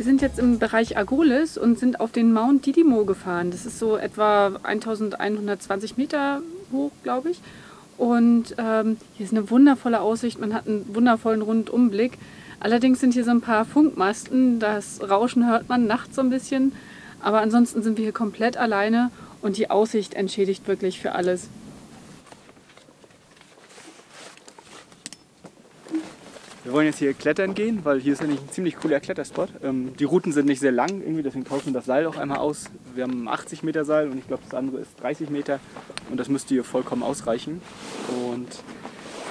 sind jetzt im Bereich Argolis und sind auf den Mount Didimo gefahren. Das ist so etwa 1120 Meter hoch, glaube ich. Und hier ist eine wundervolle Aussicht, man hat einen wundervollen Rundumblick. Allerdings sind hier so ein paar Funkmasten, das Rauschen hört man nachts so ein bisschen. Aber ansonsten sind wir hier komplett alleine und die Aussicht entschädigt wirklich für alles. Wir wollen jetzt hier klettern gehen, weil hier ist nämlich ein ziemlich cooler Kletterspot. Die Routen sind nicht sehr lang, irgendwie, deswegen tauschen wir das Seil auch einmal aus. Wir haben 80 Meter Seil und ich glaube das andere ist 30 Meter und das müsste hier vollkommen ausreichen. Und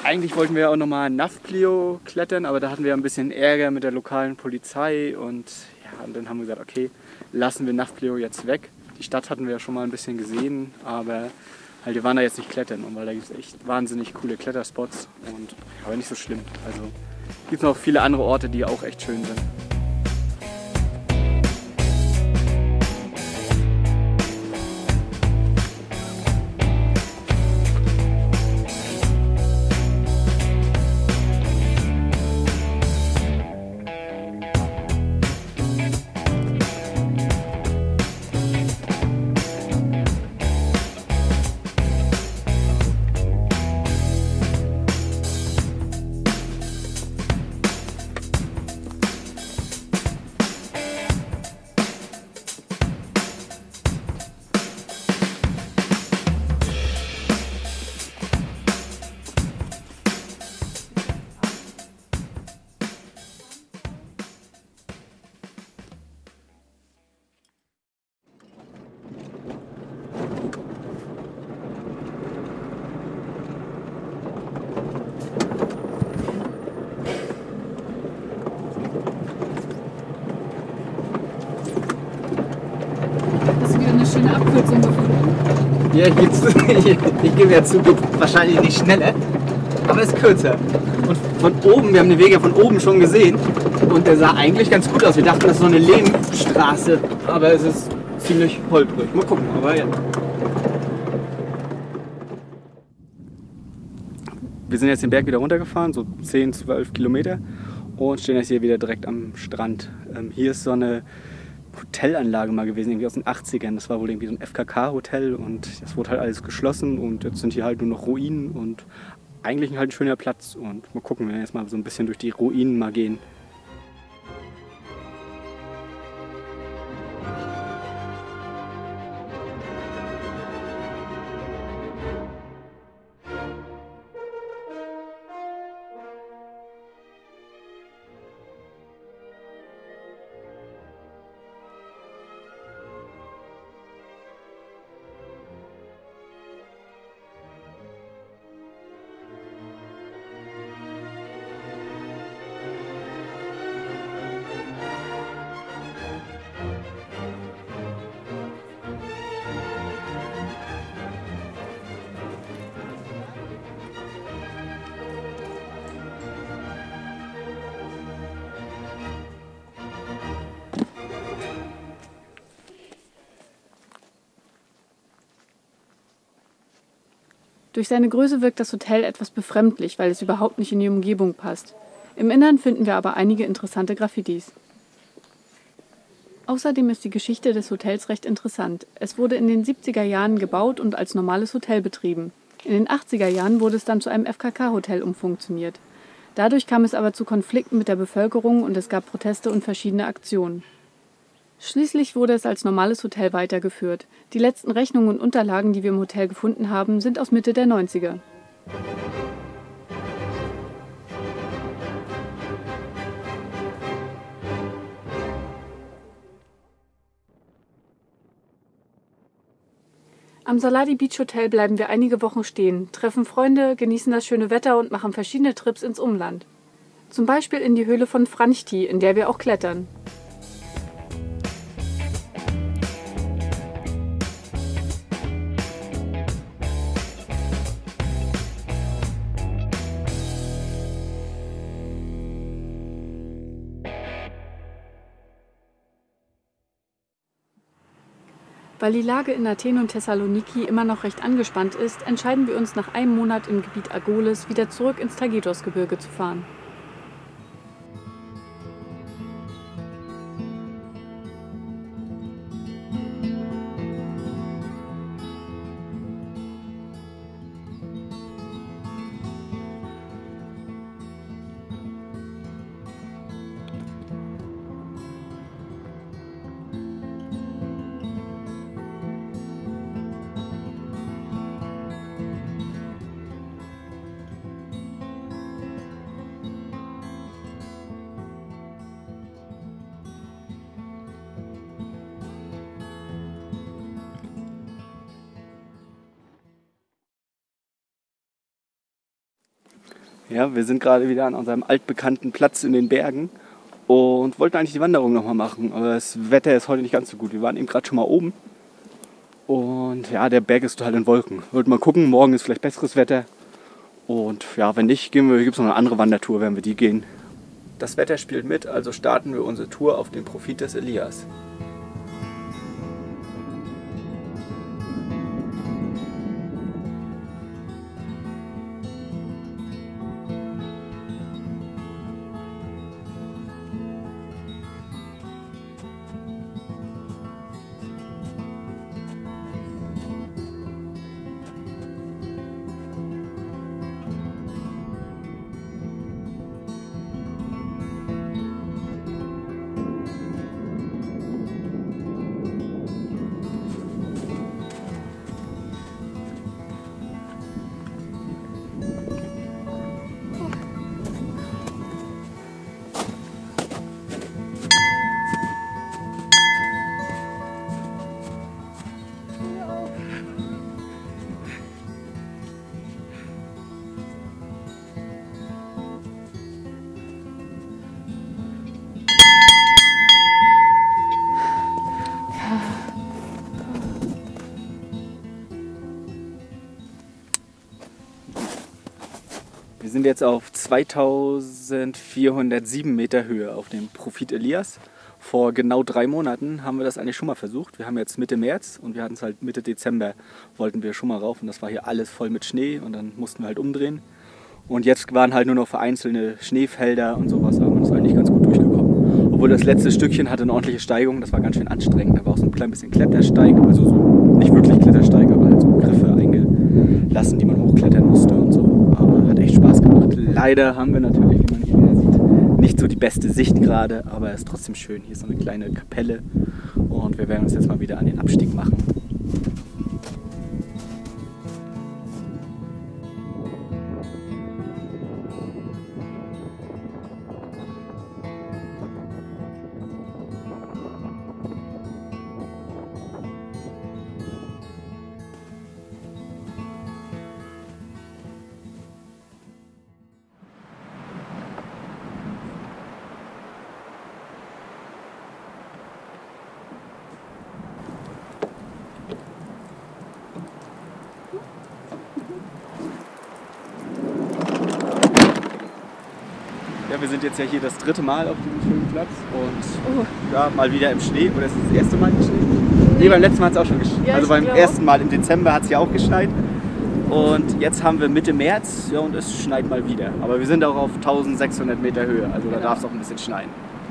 eigentlich wollten wir auch nochmal Nafplio klettern, aber da hatten wir ein bisschen Ärger mit der lokalen Polizei und ja, und dann haben wir gesagt, okay, lassen wir Nafplio jetzt weg. Die Stadt hatten wir ja schon mal ein bisschen gesehen, aber halt, wir waren da jetzt nicht klettern, weil da gibt es echt wahnsinnig coole Kletterspots und aber nicht so schlimm. Also gibt noch viele andere Orte, die auch echt schön sind. Schöne Abkürzung gefunden. Ja, ich gebe ja zu, geht wahrscheinlich nicht schneller, aber es ist kürzer. Und von oben, wir haben den Weg ja von oben schon gesehen und der sah eigentlich ganz gut aus. Wir dachten, das ist so eine Lehmstraße, aber es ist ziemlich holprig. Mal gucken, aber ja. Wir sind jetzt den Berg wieder runtergefahren, so 10, 12 Kilometer und stehen jetzt hier wieder direkt am Strand. Hier ist so eine Hotelanlage mal gewesen, irgendwie aus den 80ern. Das war wohl irgendwie so ein FKK-Hotel und das wurde halt alles geschlossen und jetzt sind hier halt nur noch Ruinen und eigentlich halt ein schöner Platz. Und mal gucken, wir werden jetzt mal so ein bisschen durch die Ruinen mal gehen. Durch seine Größe wirkt das Hotel etwas befremdlich, weil es überhaupt nicht in die Umgebung passt. Im Innern finden wir aber einige interessante Graffitis. Außerdem ist die Geschichte des Hotels recht interessant. Es wurde in den 70er Jahren gebaut und als normales Hotel betrieben. In den 80er Jahren wurde es dann zu einem FKK-Hotel umfunktioniert. Dadurch kam es aber zu Konflikten mit der Bevölkerung und es gab Proteste und verschiedene Aktionen. Schließlich wurde es als normales Hotel weitergeführt. Die letzten Rechnungen und Unterlagen, die wir im Hotel gefunden haben, sind aus Mitte der 90er. Am Saladi Beach Hotel bleiben wir einige Wochen stehen, treffen Freunde, genießen das schöne Wetter und machen verschiedene Trips ins Umland. Zum Beispiel in die Höhle von Franchti, in der wir auch klettern. Weil die Lage in Athen und Thessaloniki immer noch recht angespannt ist, entscheiden wir uns nach einem Monat im Gebiet Argolis wieder zurück ins Tagirosgebirge zu fahren. Ja, wir sind gerade wieder an unserem altbekannten Platz in den Bergen und wollten eigentlich die Wanderung nochmal machen, aber das Wetter ist heute nicht ganz so gut. Wir waren eben gerade schon mal oben und ja, der Berg ist total in Wolken. Wollten mal gucken, morgen ist vielleicht besseres Wetter und ja, wenn nicht, gibt es noch eine andere Wandertour, werden wir die gehen. Das Wetter spielt mit, also starten wir unsere Tour auf den Profit des Elias. Wir sind jetzt auf 2407 Meter Höhe auf dem Profit Elias. Vor genau 3 Monaten haben wir das eigentlich schon mal versucht. Wir haben jetzt Mitte März und wir hatten es halt Mitte Dezember, wollten wir schon mal rauf und das war hier alles voll mit Schnee und dann mussten wir halt umdrehen. Und jetzt waren halt nur noch vereinzelte Schneefelder und sowas, aber man ist eigentlich ganz gut durchgekommen. Obwohl das letzte Stückchen hatte eine ordentliche Steigung, das war ganz schön anstrengend. Da war auch so ein klein bisschen Klettersteig, also so nicht wirklich Klettersteig, aber halt so Griffe eingelassen, die man hochklettern musste und so. Aber hat echt Spaß gemacht. Leider haben wir natürlich, wie man hier wieder sieht, nicht so die beste Sicht gerade, aber es ist trotzdem schön. Hier ist so eine kleine Kapelle und wir werden uns jetzt mal wieder an den Abstieg machen. Ja, wir sind jetzt ja hier das 3. Mal auf diesem schönen Platz und ja, mal wieder im Schnee. Oder ist das erste Mal im Schnee? Nee, beim letzten Mal hat es auch schon geschneit. Ja, also beim ersten Mal im Dezember hat es ja auch geschneit. Und jetzt haben wir Mitte März, ja, und es schneit mal wieder. Aber wir sind auch auf 1600 Meter Höhe, also da darf es auch ein bisschen schneien.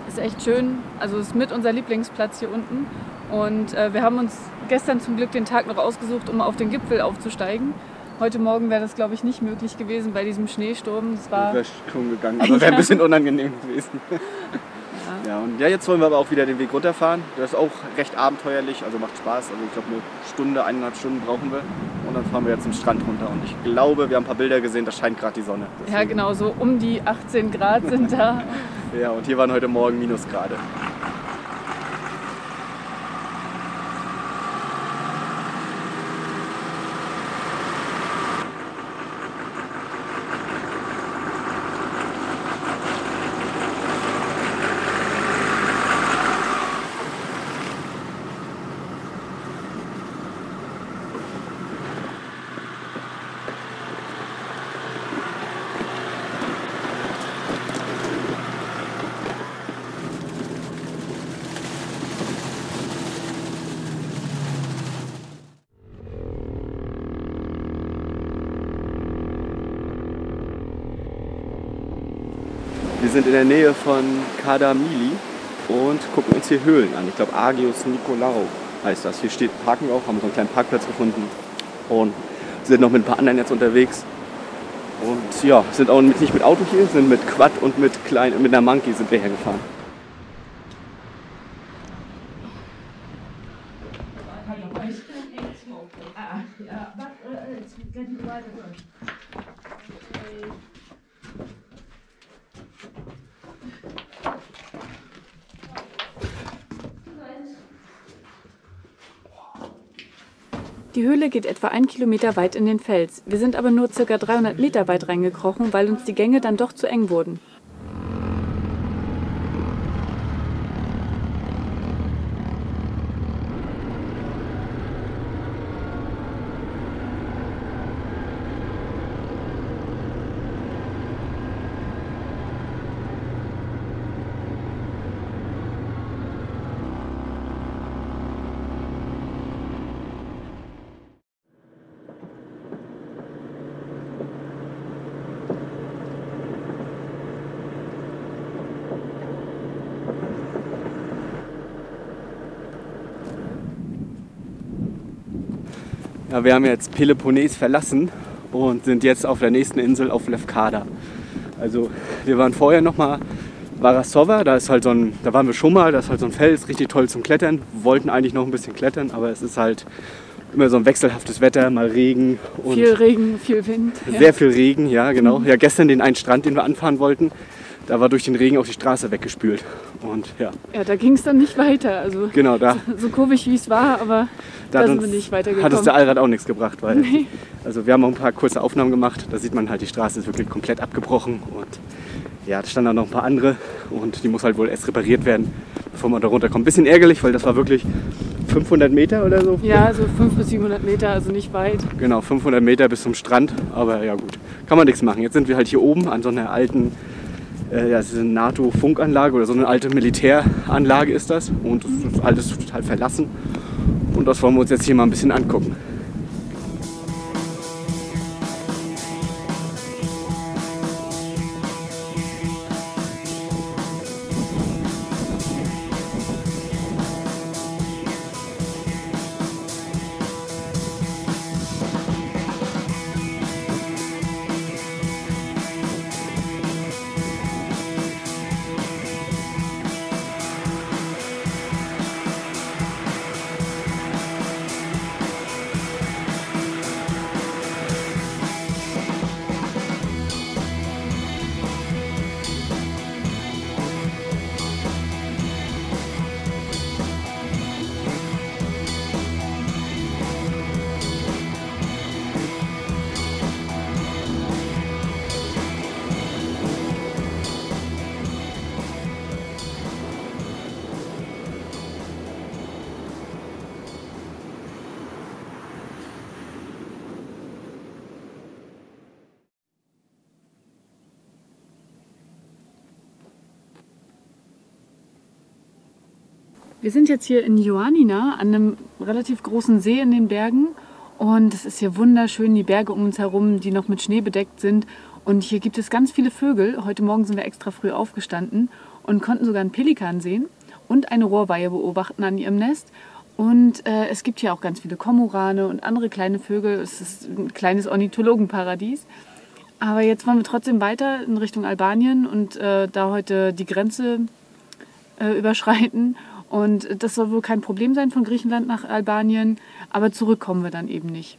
Ist echt schön. Also es ist mit unser Lieblingsplatz hier unten. Und wir haben uns gestern zum Glück den Tag noch ausgesucht, um auf den Gipfel aufzusteigen. Heute Morgen wäre das, glaube ich, nicht möglich gewesen bei diesem Schneesturm. Das war wäre schon gegangen, aber wäre ein bisschen unangenehm gewesen. Ja, und ja, jetzt wollen wir aber auch wieder den Weg runterfahren. Das ist auch recht abenteuerlich, also macht Spaß. Also ich glaube, eine Stunde, 1,5 Stunden brauchen wir. Und dann fahren wir jetzt zum Strand runter. Und ich glaube, wir haben ein paar Bilder gesehen, da scheint gerade die Sonne. Deswegen. Ja, genau, so um die 18 Grad sind da. Ja, und hier waren heute Morgen Minusgrade. Wir sind in der Nähe von Kardamili und gucken uns hier Höhlen an. Ich glaube, Agios Nikolaou heißt das. Hier steht Parken auch, haben so einen kleinen Parkplatz gefunden und sind noch mit ein paar anderen jetzt unterwegs. Und ja, sind auch nicht mit Auto hier, sind mit Quad und mit einer Monkey sind wir hergefahren. Die Höhle geht etwa 1 Kilometer weit in den Fels. Wir sind aber nur ca. 300 Meter weit reingekrochen, weil uns die Gänge dann doch zu eng wurden. Ja, wir haben jetzt Peloponnes verlassen und sind jetzt auf der nächsten Insel auf Lefkada. Also wir waren vorher nochmal Varasova, da waren wir schon mal, da ist halt so ein Fels, richtig toll zum Klettern. Wir wollten eigentlich noch ein bisschen klettern, aber es ist halt immer so ein wechselhaftes Wetter, mal Regen. Und viel Regen, viel Wind. Sehr viel Regen, ja genau. Ja, gestern den einen Strand, den wir anfahren wollten, da war durch den Regen auch die Straße weggespült. Und ja. Ja, da ging es dann nicht weiter. Also genau, da. So kurvig wie es war, aber da sind wir nicht weitergekommen. Hat uns der Allrad auch nichts gebracht, weil also wir haben auch ein paar kurze Aufnahmen gemacht. Da sieht man halt, die Straße ist wirklich komplett abgebrochen und ja, da standen dann noch ein paar andere und die muss halt wohl erst repariert werden, bevor man da runterkommt. Ein bisschen ärgerlich, weil das war wirklich 500 Meter oder so. Ja, so 500 bis 700 Meter, also nicht weit. Genau, 500 Meter bis zum Strand, aber ja gut, kann man nichts machen. Jetzt sind wir halt hier oben an so einer alten es ist eine NATO-Funkanlage oder so eine alte Militäranlage ist das und das ist alles total verlassen und das wollen wir uns jetzt hier mal ein bisschen angucken. Wir sind jetzt hier in Ioannina an einem relativ großen See in den Bergen und es ist hier wunderschön, die Berge um uns herum, die noch mit Schnee bedeckt sind und hier gibt es ganz viele Vögel. Heute Morgen sind wir extra früh aufgestanden und konnten sogar einen Pelikan sehen und eine Rohrweihe beobachten an ihrem Nest und es gibt hier auch ganz viele Kormorane und andere kleine Vögel. Es ist ein kleines Ornithologenparadies. Aber jetzt wollen wir trotzdem weiter in Richtung Albanien und da heute die Grenze überschreiten. Und das soll wohl kein Problem sein von Griechenland nach Albanien, aber zurückkommen wir dann eben nicht.